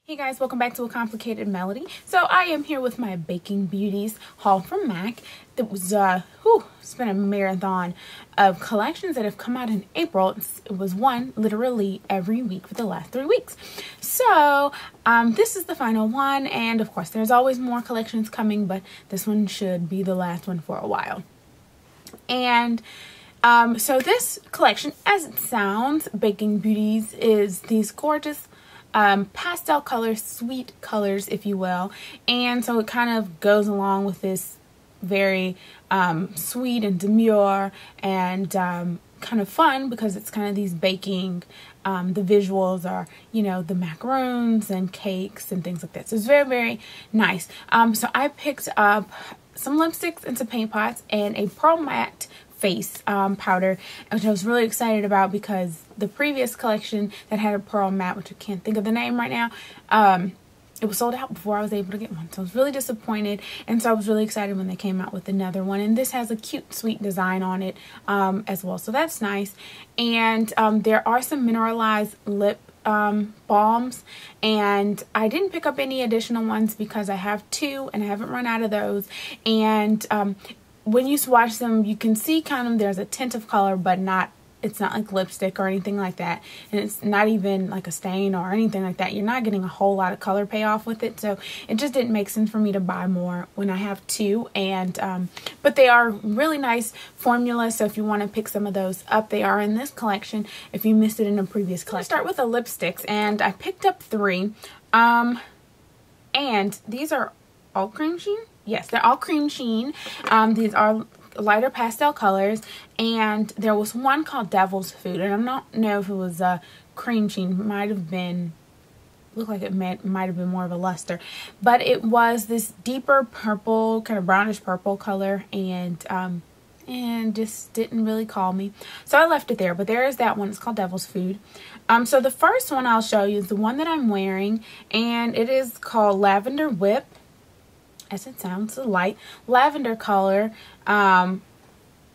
Hey guys, welcome back to A Complicated Melody. So I am here with my Baking Beauties haul from MAC. It was, it's been a marathon of collections that have come out in April. It was one literally every week for the last 3 weeks. So this is the final one, and of course there's always more collections coming, but this one should be the last one for a while. And so this collection, as it sounds, Baking Beauties, is these gorgeous pastel colors, sweet colors, if you will. And so it kind of goes along with this very sweet and demure and kind of fun, because it's kind of these baking, the visuals are, you know, the macaroons and cakes and things like that. So it's very, very nice. So I picked up some lipsticks and some paint pots and a pearl matte face powder, which I was really excited about because the previous collection that had a pearl matte, which I can't think of the name right now, it was sold out before I was able to get one. So I was really disappointed, and so I was really excited when they came out with another one. And this has a cute, sweet design on it as well, so that's nice. And there are some mineralized lip balms, and I didn't pick up any additional ones because I have two and I haven't run out of those. And when you swatch them, you can see kind of there's a tint of color, but it's not like lipstick or anything like that. And it's not even like a stain or anything like that. You're not getting a whole lot of color payoff with it. So it just didn't make sense for me to buy more when I have two. And but they are really nice formulas. So if you want to pick some of those up, they are in this collection if you missed it in a previous collection. I'll start with the lipsticks, and I picked up three. And these are all cream sheen. Yes, they're all cream sheen. These are lighter pastel colors, and there was one called Devil's Food, and I don't know if it was cream sheen. Might have been, looked like it might have been more of a luster, but it was this deeper purple, kind of brownish purple color, and just didn't really call me, so I left it there. But there is that one. It's called Devil's Food. So the first one I'll show you is the one that I'm wearing, and it is called Lavender Whip. As it sounds, a light lavender color, and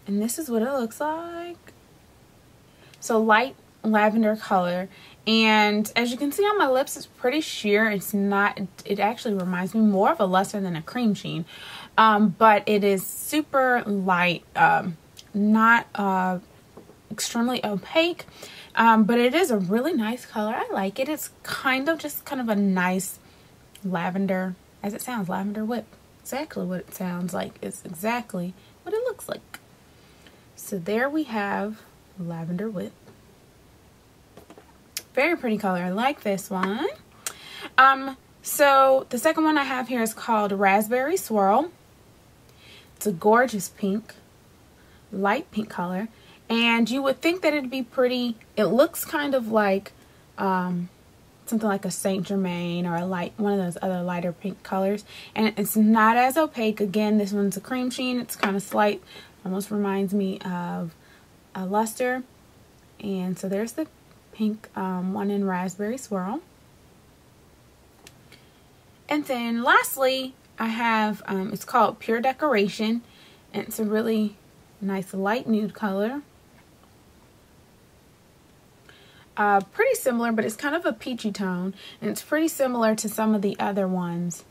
this is what it looks like. So light lavender color, and as you can see on my lips, it's pretty sheer. It's not, it actually reminds me more of a luster than a cream sheen, but it is super light, not extremely opaque, but it is a really nice color. I like it. It's kind of a nice lavender. As it sounds, Lavender Whip. Exactly what it sounds like. It's exactly what it looks like. So there we have Lavender Whip. Very pretty color. I like this one. So the second one I have here is called Raspberry Swirl. It's a gorgeous pink, light pink color. And you would think that it'd be pretty. It looks kind of like something like a Saint Germain or one of those other lighter pink colors, and it's not as opaque. Again, this one's a cream sheen. It's kind of slight, almost reminds me of a luster. And so there's the pink one in Raspberry Swirl. And then lastly, I have it's called Pure Decoration, and it's a really nice light nude color. Pretty similar, but it's kind of a peachy tone, and it's pretty similar to some of the other ones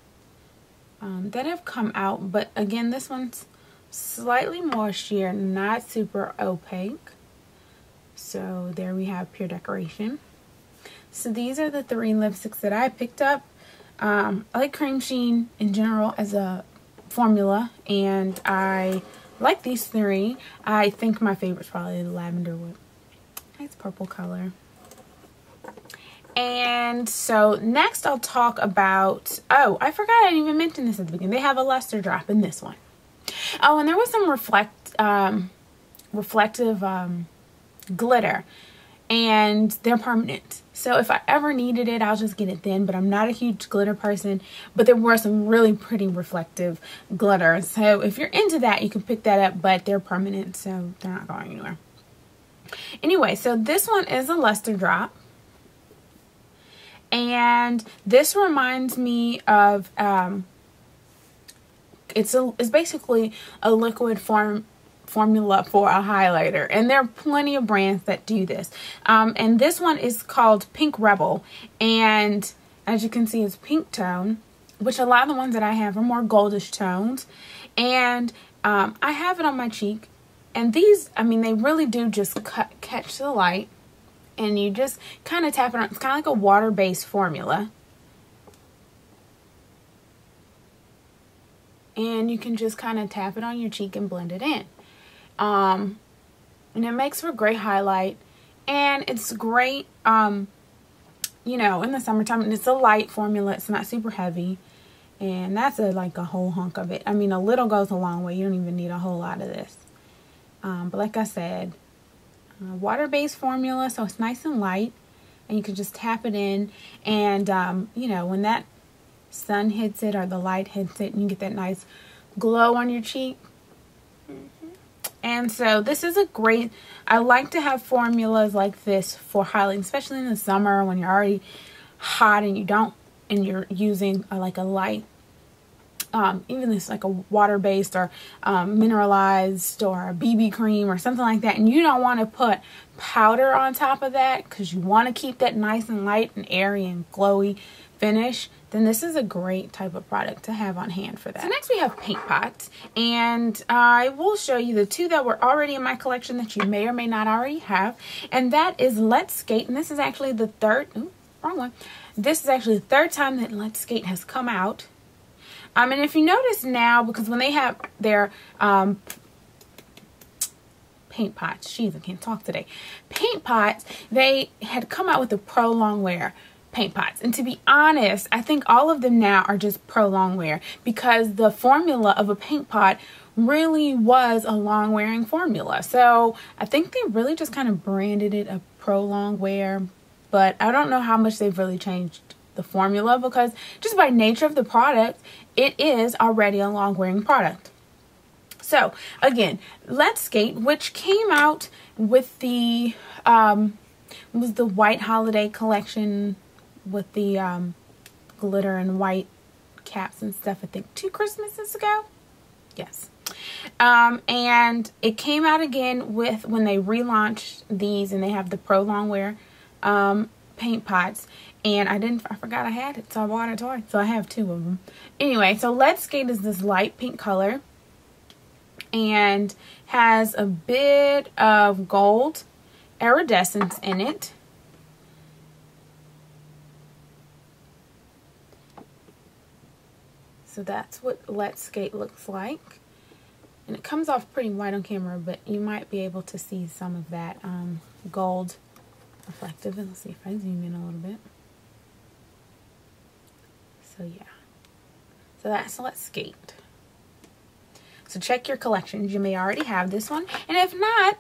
that have come out. But again, this one's slightly more sheer, not super opaque. So there we have Pure Decoration. So these are the three lipsticks that I picked up. I like cream sheen in general as a formula, and I like these three. I think my favorite's probably the Lavender Whip. Nice purple color. And so next I'll talk about, oh, I forgot I didn't even mention this at the beginning. They have a luster drop in this one. Oh, and there was some reflective glitter, and they're permanent. So if I ever needed it, I'll just get it then, but I'm not a huge glitter person. But there were some really pretty reflective glitter. So if you're into that, you can pick that up, but they're permanent, so they're not going anywhere. Anyway, so this one is a luster drop. And this reminds me of, it's basically a liquid formula for a highlighter, and there are plenty of brands that do this. And this one is called Pink Rebel, and as you can see, is pink tone, which a lot of the ones that I have are more goldish tones. And I have it on my cheek. And these, I mean, they really do just catch the light. And you just kind of tap it on. It's kind of like a water-based formula. And you can just kind of tap it on your cheek and blend it in. And it makes for a great highlight. And it's great, you know, in the summertime. And it's a light formula. It's not super heavy. And that's like a whole hunk of it. I mean, a little goes a long way. You don't even need a whole lot of this. But like I said, water-based formula, so it's nice and light. And you can just tap it in. And, you know, when that sun hits it or the light hits it, and you get that nice glow on your cheek. And so this is a great, I like to have formulas like this for highlighting, especially in the summer when you're already hot and you're using like a light, even this like a water-based or mineralized or a BB cream or something like that, and you don't want to put powder on top of that because you want to keep that nice and light and airy and glowy finish, then this is a great type of product to have on hand for that. So next we have paint pots, and I will show you the two that were already in my collection that you may or may not already have, and that is Let's Skate, and this is actually the third, wrong one. This is actually the third time that Let's Skate has come out. And if you notice now, because when they have their paint pots, jeez, I can't talk today. Paint pots, they had come out with the Pro Longwear paint pots. And to be honest, I think all of them now are just Pro Longwear because the formula of a paint pot really was a long wearing formula. So I think they really just kind of branded it a Pro Longwear, but I don't know how much they've really changed the formula because just by nature of the product, it is already a long wearing product. So again, Let's Skate, which came out with the was the white holiday collection with the glitter and white caps and stuff, I think 2 Christmases ago. Yes. And it came out again with when they relaunched these, and they have the Pro Longwear paint pots. And I forgot I had it, so I bought it twice. So I have 2 of them. Anyway, so Let's Skate is this light pink color and has a bit of gold iridescence in it. So that's what Let's Skate looks like. And it comes off pretty white on camera, but you might be able to see some of that gold reflective. And let's see if I zoom in a little bit. So yeah, so that's Let's Skate. So check your collections. You may already have this one, and if not,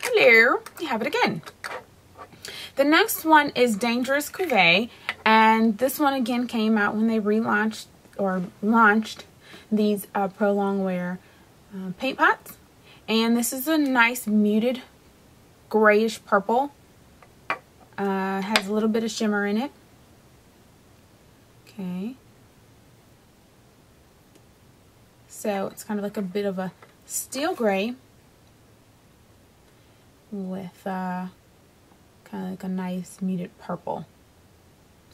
hello, you have it again. The next one is Dangerous Cuvée, and this one again came out when they relaunched or launched these Pro Longwear paint pots, and this is a nice muted grayish purple. Has a little bit of shimmer in it. Okay, so it's kind of like a bit of a steel gray with kind of like a nice muted purple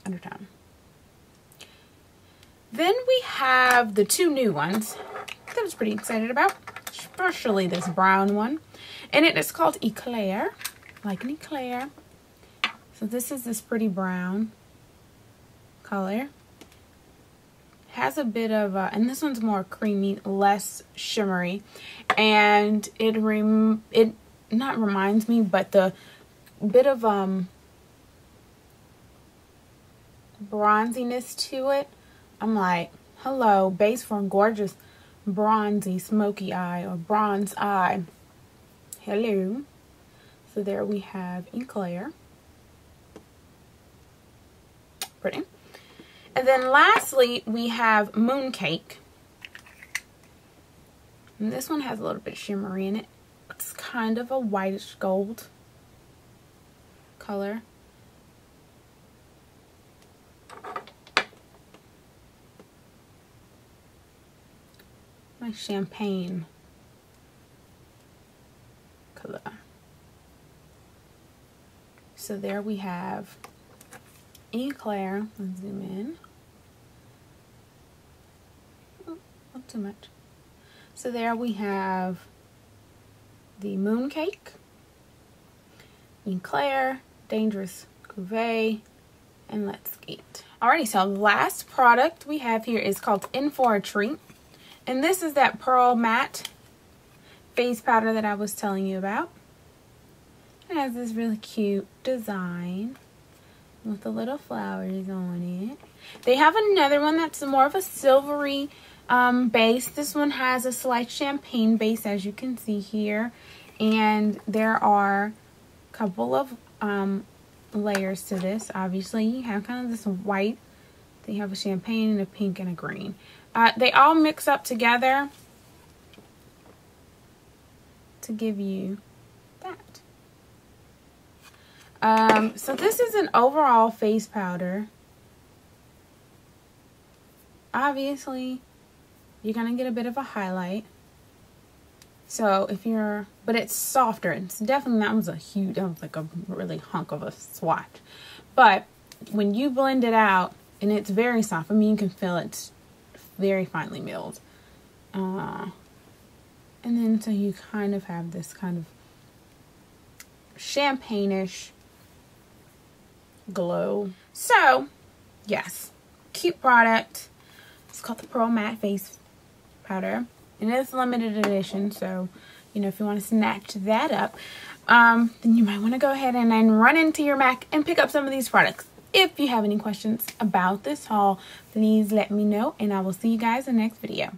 undertone. Then we have the 2 new ones that I was pretty excited about, especially this brown one, and it is called Eclair, like an eclair. So this is this pretty brown color. Has a bit of and this one's more creamy, less shimmery, and it not reminds me, but the bit of bronziness to it. I'm like, hello, base for a gorgeous bronzy smoky eye or bronze eye. Hello. So there we have Eclair. Pretty. And then lastly, we have Mooncake. And this one has a little bit of shimmery in it. It's kind of a whitish gold color. Nice champagne color. So there we have Eclair. Let's zoom in. Oh, not too much. So there we have the Mooncake, Eclair, Dangerous Cuvée, and Let's Skate. Alrighty, so the last product we have here is called In For a Treat. And this is that Pearl Matte face powder that I was telling you about. It has this really cute design with the little flowers on it. They have another one that's more of a silvery base. This one has a slight champagne base, as you can see here. And there are a couple of layers to this. Obviously, you have kind of this white. They have a champagne and a pink and a green. They all mix up together to give you that. So this is an overall face powder. Obviously, you're gonna get a bit of a highlight. So if you're, but it's softer. It's definitely, that was like a really hunk of a swatch. But when you blend it out, and it's very soft. I mean, you can feel it's very finely milled. And then so you kind of have this kind of champagne-ish glow. So, yes, cute product. It's called the Pearl Matte Face Powder. And it's limited edition, so, you know, if you want to snatch that up, then you might want to go ahead and then run into your MAC and pick up some of these products. If you have any questions about this haul, please let me know, and I will see you guys in the next video.